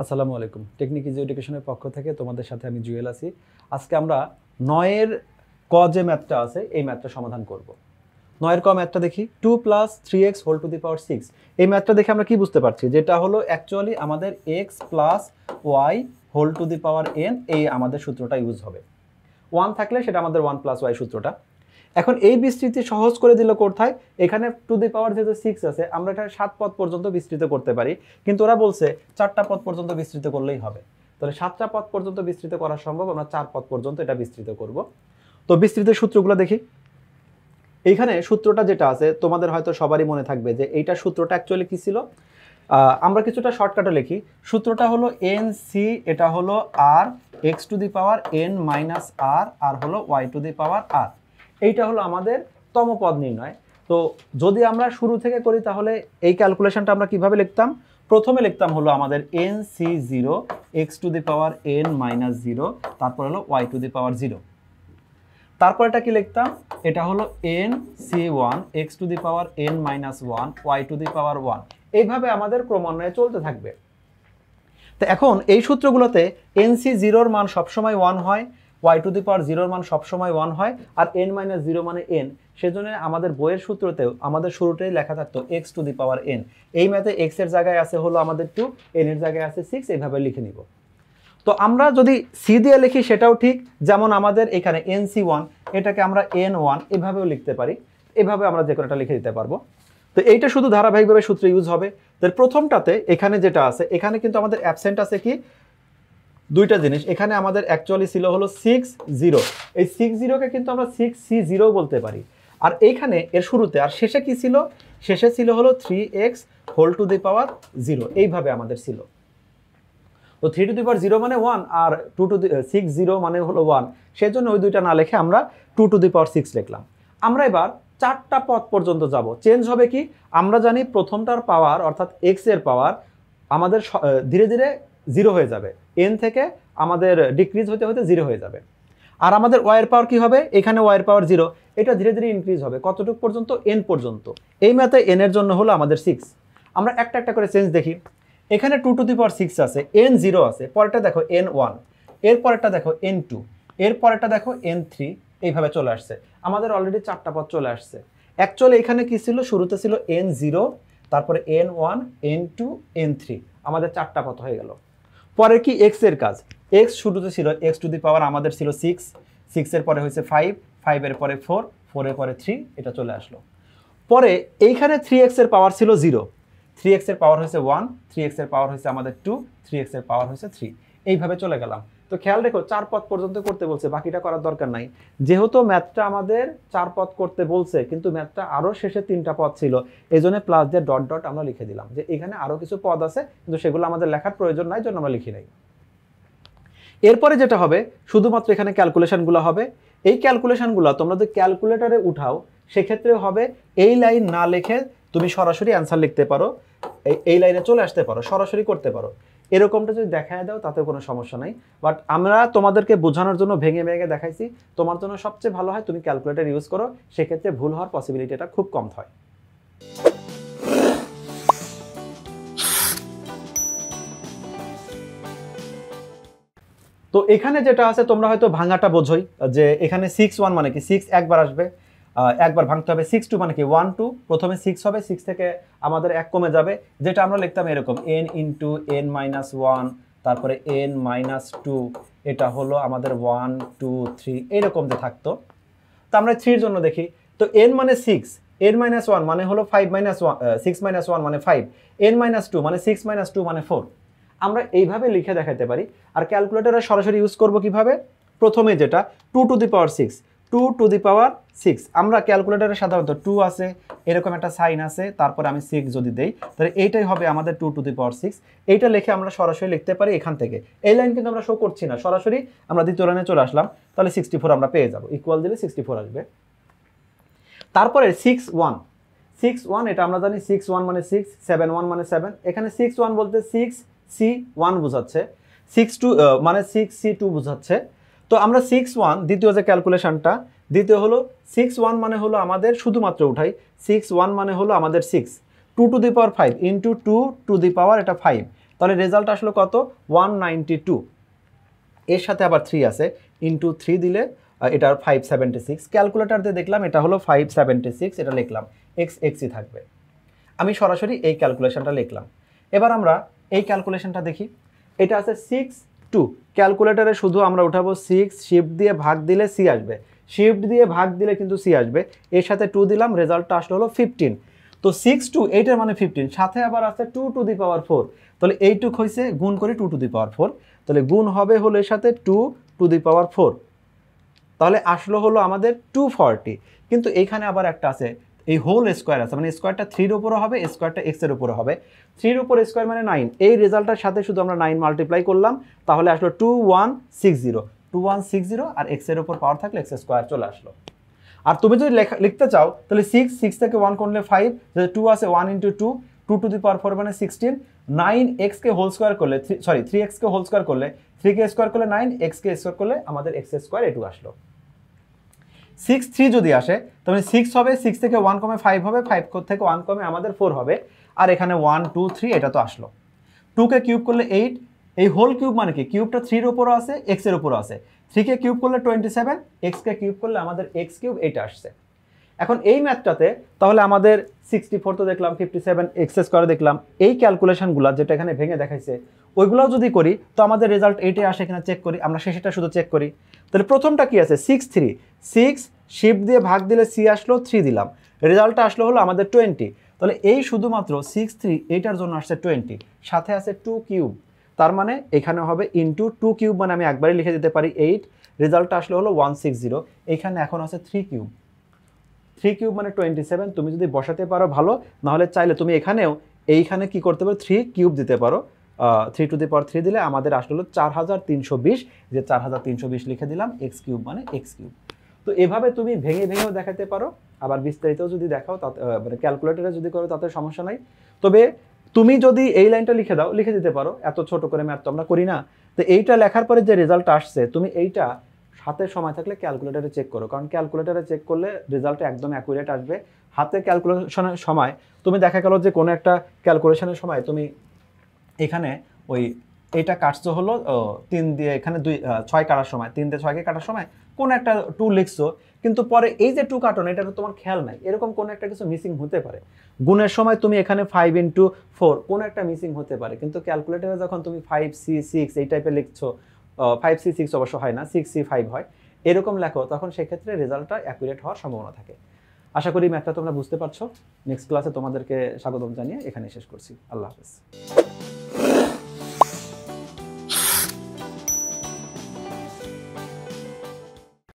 আসসালামু আলাইকুম। Technique easy এডুকেশনের পক্ষ থেকে তোমাদের সাথে আমি জুয়েল আছি। আজকে আমরা 9 এর ক যে ম্যাথটা আছে এই ম্যাথটা সমাধান করব। 9 এর ক ম্যাথটা দেখি 2 + 3x হোল টু দি পাওয়ার 6। এই ম্যাথটা দেখে আমরা কি বুঝতে পারছি, যেটা হলো অ্যাকচুয়ালি আমাদের x + y whole to the power n, এই আমাদের সূত্রটা ইউজ হবে। 1 থাকলে সেটা আমাদের 1 + y সূত্রটা। এখন এই বিস্তৃতি সহজ করে দিল কোথায়, এখানে টু দি পাওয়ার যেহেতু 6 আছে আমরা এটা 7 পদ পর্যন্ত বিস্তৃত করতে পারি, কিন্তু ওরা বলছে 4টা পদ পর্যন্ত বিস্তৃত করলেই হবে। তাহলে 7টা পদ পর্যন্ত বিস্তৃত করা সম্ভব, আমরা 4 পদ পর্যন্ত এটা বিস্তৃত করব। তো বিস্তৃতের সূত্রগুলো দেখি। এইখানে সূত্রটা যেটা আছে তোমাদের হয়তো সবারই মনে থাকবে যে এইটা সূত্রটা অ্যাকচুয়ালি কি ছিল। আমরা কিছুটা শর্টকাটে লিখি। সূত্রটা হলো nc, এটা হলো r x to the power n minus r আর হলো y to the power r। এইটা হলো আমাদের তম পদ নির্ণয়। তো যদি আমরা শুরু থেকে করি তাহলে এই ক্যালকুলেশনটা আমরা কিভাবে লিখতাম, প্রথমে লিখতাম হলো আমাদের nc0 x to the power n minus 0, তারপর হলো y টু দি পাওয়ার 0। তারপর এটা কি লিখতাম, এটা হলো nc1 x to the power n minus 1 y to the power 1। এইভাবে আমাদের ক্রমান্বয়ে চলতে থাকবে। তো এখন এই সূত্রগুলোতে nc0 এর মান সবসময় 1 হয়, y টু দি পাওয়ার 0 এর মান সবসময় 1 হয়, আর n মাইনাস 0 মানে n। সেজন্য আমাদের বইয়ের সূত্রতেও আমাদের শুরুতেই লেখা থাকতো x to the power n। এই ম্যাথে x এর জায়গায় আছে হলো আমাদের 2, n এর জায়গায় আছে 6, এইভাবে লিখে নিব। তো আমরা যদি সি দিয়ে লিখি সেটাও ঠিক, যেমন আমাদের এখানে nc1 এটাকে আমরা n1 এভাবেও লিখতে পারি, এভাবে আমরা যে কোনোটা লিখে দিতে পারবো। তো এইটা শুধু ধারাবাহিকভাবে সূত্র ইউজ হবে। তো প্রথমটাতে এখানে যেটা আছে, এখানে কিন্তু আমাদের অ্যাবসেন্ট আছে কি দুইটা জিনিস। এখানে আমাদের অ্যাকচুয়ালি ছিল হলো 60, এই 60কে কিন্তু আমরা 6c0 বলতে পারি। আর এইখানে এর শুরুতে আর শেষে কি ছিল, শেষে ছিল হলো 3x হোল টু দি পাওয়ার 0, এইভাবে আমাদের ছিল। তো 3 টু দি পাওয়ার 0 মানে 1, আর 60 মানে হলো 1, সেজন্য ওই দুইটা না লিখে আমরা 2 টু দি পাওয়ার 6 লিখলাম। আমরা এবার 4টা পদ পর্যন্ত যাব। চেঞ্জ হবে কি, আমরা জানি প্রথমটার পাওয়ার অর্থাৎ x এর পাওয়ার আমাদের ধীরে ধীরে 0 হয়ে যাবে, n থেকে আমাদের ডিক্রিজ হতে হতে 0 হয়ে যাবে। আর আমাদের y এর পাওয়ার কি হবে, এখানে y এর পাওয়ার 0, এটা ধীরে ধীরে ইনক্রিজ হবে কতটুকু পর্যন্ত, n পর্যন্ত। এই ম্যাথে n এর জন্য হলো আমাদের 6। আমরা একটা একটা করে চেঞ্জ দেখি। এখানে 2 টু দি পাওয়ার 6 আছে, n0 আছে, পরেরটা দেখো n1, এর পরেরটা দেখো n2, এর পরেরটা দেখো n3, এইভাবে চলে আসছে। আমাদের অলরেডি 4টা পদ চলে আসছে। অ্যাকচুয়ালি এখানে কি ছিল, শুরুতে ছিল n0, তারপরে n1, n2, n3, আমাদের 4টা পদ হয়ে গেল। পরে কি x এর কাজ, x শুরুতে ছিল x টু দি পাওয়ার আমাদের ছিল 6, 6 এর পরে হয়েছে 5, 5 এর পরে 4, 4 এর পরে 3, এটা চলে আসলো। পরে এইখানে 3x এর পাওয়ার ছিল 0, 3x এর পাওয়ার হয়েছে 1, 3x এর পাওয়ার হয়েছে আমাদের 2, 3x এর পাওয়ার হয়েছে 3, এইভাবে চলে গেলাম। তো খেয়াল রেখো 4 পদ পর্যন্ত করতে বলছে, বাকিটা করার দরকার নাই। যেহেতু ম্যাথটা আমাদের 4 পদ করতে বলছে, কিন্তু ম্যাথটা আরও শেষে 3টা পদ ছিল, এই জন্য প্লাস দিয়ে ডট ডট আমরা লিখে দিলাম যে এখানে আরও কিছু পদ আছে, কিন্তু সেগুলো আমাদের লেখার প্রয়োজন নাই, জন্য আমরা লিখি নাই। এরপরে যেটা হবে, শুধুমাত্র এখানে ক্যালকুলেশনগুলো হবে। এই ক্যালকুলেশনগুলো তোমরা যদি ক্যালকুলেটরে উঠাও সেক্ষেত্রে হবে এই লাইন না লিখে তুমি সরাসরি অ্যান্সার লিখতে পারো, এই লাইনে চলে আসতে পারো, সরাসরি করতে পারো। এরকমটা যদি দেখায় দাও তাতে কোনো সমস্যা নাই, বাট আমরা তোমাদেরকে বোঝানোর জন্য ভেঙে ভেঙে দেখাইছি। তোমার জন্য সবচেয়ে ভালো হয় তুমি ক্যালকুলেটর ইউজ করো, সেক্ষেত্রে ভুল হওয়ার পসিবিলিটিটা খুব কম হয়। তো এখানে যেটা আছে তোমরা হয়তো ভাঙাটা বোঝোই, যে এখানে 6-1 মানে কি 6 একবার আসবে, একবার ভাঙতে হবে। 6-2 মানে কি 1-2, প্রথমে 6 হবে, 6 থেকে আমাদের 1 কমে যাবে, যেটা আমরা লিখতাম এরকম n ইন্টু n-1, তারপরে n-2, এটা হলো আমাদের 1 2 3, এরকম যে থাকতো। তো আমরা 3 এর জন্য দেখি। তো n মানে 6, n-1 মানে হলো 6-1 মানে 5, n-2 মানে 6-2 মানে 4। আমরা এইভাবে লিখে দেখাতে পারি। আর ক্যালকুলেটরে সরাসরি ইউজ করব কিভাবে, প্রথমে যেটা 2 to the power 6, 2 to the পাওয়ার 6, আমরা ক্যালকুলেটরে সাধারণত 2 আছে, এরকম একটা সাইন আছে, তারপরে আমি 6 যদি দেই তাহলে এইটাই হবে আমাদের 2 টু দি পাওয়ার 6। এইটা লিখে আমরা সরাসরি লিখতে পারি এখান থেকে। এই লাইন কিন্তু আমরা শো করছি না, সরাসরি আমরা দ্বিতীয় লাইনে চলে আসলাম, তাহলে 64 আমরা পেয়ে যাব, ইকুয়াল দিলে 64 আসবে। তারপরে 6-1, 6-1 এটা আমরা জানি, 6-1 মানে 6, 7-1 মানে 7, এখানে 6-1 বলতে 6c1 বোঝাচ্ছে, 6-2 মানে 6c2 বোঝাচ্ছে। তো আমরা 6-1 দ্বিতীয় যে ক্যালকুলেশনটা, দ্বিতীয় হলো 6-1 মানে হলো আমাদের শুধুমাত্র উঠাই, 6-1 মানে হলো আমাদের 6, 2 to the power 5 into 2 to the power এটা 5, তাহলে রেজাল্ট আসলো কত 192, এর সাথে আবার 3 আছে, ইন্টু 3 দিলে এটা 576, ক্যালকুলেটর দিয়ে দেখলাম এটা হলো 576, এটা লিখলাম, এক্স এক্সই থাকবে। আমি সরাসরি এই ক্যালকুলেশনটা লিখলাম। এবার আমরা এই ক্যালকুলেশনটা দেখি, এটা আছে 6 2, ক্যালকুলেটরে শুধু আমরা উঠাবো 6, শিফট দিয়ে ভাগ দিলে সি আসবে, শিফট দিয়ে ভাগ দিলে কিন্তু সি আসবে, এর সাথে 2 দিলাম, রেজাল্টটা আসলে হলো 15। তো 6 2 এইটার মানে 15, সাথে আবার আছে 2 টু দি পাওয়ার 4, তাহলে এইটুক হয়েছে গুণ করি 2 টু দি পাওয়ার 4, তাহলে গুণ হবে হলো এর সাথে 2 টু দি পাওয়ার 4, তাহলে আসলো হলো আমাদের 240। কিন্তু এইখানে আবার একটা আছে, এই হোল স্কোয়ার আছে, মানে স্কোয়ারটা 3 এর উপরে হবে, স্কোয়ারটা এক্স এর উপরে হবে, 3 এর উপর স্কোয়ার মানে 9, এই রেজাল্টটার সাথে শুধু আমরা 9 মাল্টিপ্লাই করলাম, তাহলে আসলো 2160 আর এক্স এর উপর পাওয়ার থাকলে এক্স স্কোয়ার চলে আসলো। আর তুমি যদি লিখতে চাও তাহলে 6 থেকে 1 করলে 5, যদি 2 আছে 1 ইন্টু 2, 2 টু দি পাওয়ার 4 মানে 16, 9x কে হোল স্কোয়ার করলে 3x কে হোল স্কোয়ার করলে 3 কে স্কোয়ার করলে 9, x কে স্কোয়ার করলে আমাদের এক্স স্কোয়ার এটুকু আসলো। 6 3 যদি আসে তাহলে 6 হবে, 6 থেকে 1 কমে 5 হবে, 5 থেকে 1 কমে আমাদের 4 হবে, আর এখানে 1 2 3 এটা তো আসলো। 2 কে কিউব করলে 8, এই হোল কিউব মানে কি, কিউবটা 3 এর উপরও আছে, x এর উপরও আছে, 3 কে কিউব করলে 27, x কে কিউব করলে আমাদের x কিউব এইটা আসছে। এখন এই ম্যাথটাতে তাহলে আমাদের 64 তো দেখলাম, 57 এক্স স্কোয়ার দেখলাম, এই ক্যালকুলেশনগুলো যেটা এখানে ভেঙে দেখাইছে ওইগুলোও যদি করি তো আমাদের রেজাল্ট এইটাই আসে কিনা চেক করি, আমরা শেষেটা শুধু চেক করি। তাহলে প্রথমটা কি আছে 6 3, 6 শিফট দিয়ে ভাগ দিলে সি আসলো, 3 দিলাম, রেজাল্টটা আসলো হলো আমাদের 20, তাহলে এই শুধুমাত্র 6 3 এইটার জন্য আসছে 20, সাথে আছে 2 কিউব, তার মানে এখানে হবে ইন্টু 2 কিউব, মানে আমি একবারই লিখে দিতে পারি 8, রেজাল্টটা আসলে হলো 160, এখানে এখন আছে 3 কিউব, 3 কিউব মানে 27, তুমি যদি বসাতে পারো ভালো, নাহলে চাইলে তুমি এখানেও এইখানে কি করতে পারো 3 কিউব দিতে পারো, 3 টু দি পাওয়ার 3 দিলে আমাদের আসলে 4320, যে 4320 লিখে দিলাম, এক্স কিউব মানে এক্স কিউব। তো এভাবে তুমি ভেঙে ভেঙেও দেখাতে পারো, আবার বিস্তারিতও যদি দেখাও তাতে মানে ক্যালকুলেটরে যদি করো তাতে সমস্যা নাই। তবে তুমি যদি এই লাইনটা লিখে দাও, লিখে দিতে পারো, এত ছোট করে ম্যাথ তো আমরা করি না। তো এইটা লেখার পরে যে রেজাল্ট আসছে তুমি এইটা হাতে সময় থাকলে ক্যালকুলেটরে চেক করো, কারণ ক্যালকুলেটরে চেক করলে রেজাল্ট একদম অ্যাকুরেট আসবে। হাতে ক্যালকুলেশনের সময় তুমি দেখা গেল যে কোনো একটা ক্যালকুলেশনের সময় তুমি এখানে ওই এটা কাটছো হলো 3 দিয়ে, এখানে 6 কাটার সময় 3 দিয়ে 6কে কাটার সময় কোন একটা 2 লিখছো, কিন্তু পরে এই যে 2 কাটো না, এটা তোমার খেয়াল নাই, এরকম কোন একটা কিছু মিসিং হতে পারে। গুণের সময় তুমি এখানে 5 ইন্টু 4 কোন একটা মিসিং হতে পারে, কিন্তু ক্যালকুলেটরে যখন তুমি 5C6 এই টাইপের লিখছো, 5C6 অবশ্য হয় না, 6C5 হয়, এরকম লেখো, তখন সেক্ষেত্রে রেজাল্টটা অ্যাকুরেট হওয়ার সম্ভাবনা থাকে। আশা করি ম্যাথটা তোমরা বুঝতে পারছো। নেক্সট ক্লাসে তোমাদেরকে স্বাগতম জানিয়ে এখানে শেষ করছি। আল্লাহ হাফেজ।